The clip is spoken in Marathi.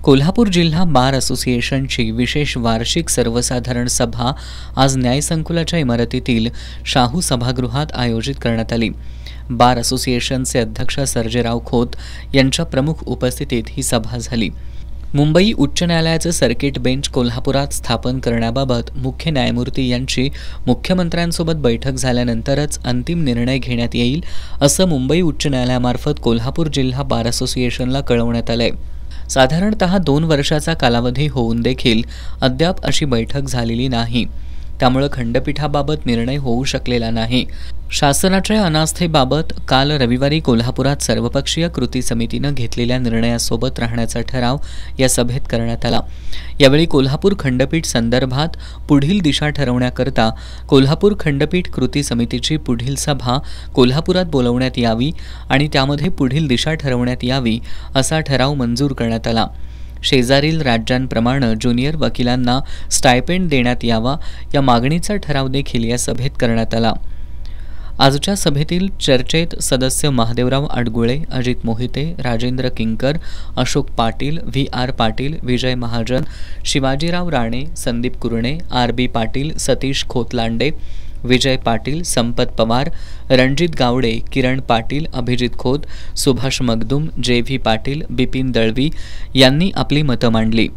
कोल्हापूर जिल्हा बार असोसिएशनची विशेष वार्षिक सर्वसाधारण सभा आज न्यायसंकुलाच्या इमारतीतील शाहू सभागृहात आयोजित करण्यात आली। बार असोसिएशनचे अध्यक्ष सर्जेराव खोत यांच्या प्रमुख उपस्थितीत ही सभा झाली। मुंबई उच्च न्यायालयाचे सर्किट बेंच कोल्हापुरात स्थापन करण्याबाबत मुख्य न्यायमूर्ती यांची मुख्यमंत्र्यांसोबत बैठक झाल्यानंतरच अंतिम निर्णय घेण्यात येईल, असं मुंबई उच्च न्यायालयामार्फत कोल्हापूर जिल्हा बार असोसिएशनला कळवण्यात आलंय। साधारणतः 2 वर्षाचा कालावधी होऊन देखील अद्याप अशी बैठक झालेली नाही, त्यामुळे खंडपीठाबाबत निर्णय होऊ शकलेला नाही। शासनाच्या अनास्थेबाबत काल रविवारी कोल्हापुरात सर्वपक्षीय कृती समितीनं घेतलेल्या निर्णयासोबत राहण्याचा ठराव या सभेत करण्यात आला। यावेळी कोल्हापूर खंडपीठ संदर्भात पुढील दिशा ठरवण्याकरता कोल्हापूर खंडपीठ कृती समितीची पुढील सभा कोल्हापुरात बोलवण्यात यावी आणि त्यामध्ये पुढील दिशा ठरवण्यात यावी असा ठराव मंजूर करण्यात आला। शेजारील राज्यांप्रमाणे ज्युनियर वकिलांना स्टायपेंड देण्यात यावा या मागणीचा ठराव देखील या सभेत करण्यात आला। आजच्या सभेतील चर्चेत सदस्य महादेवराव अडगुळे, अजित मोहिते, राजेंद्र किंकर, अशोक पाटील, व्ही.आर. पाटील, विजय महाजन, शिवाजीराव राणे, संदीप कुरणे, आर.बी. पाटील, सतीश खोतलांडे, विजय पाटील, संपत पवार, रणजित गावडे, किरण पाटील, अभिजित खोत, सुभाष मगदुम, जे.व्ही. पाटील, बिपिन दळवी यांनी आपली मतं मांडली।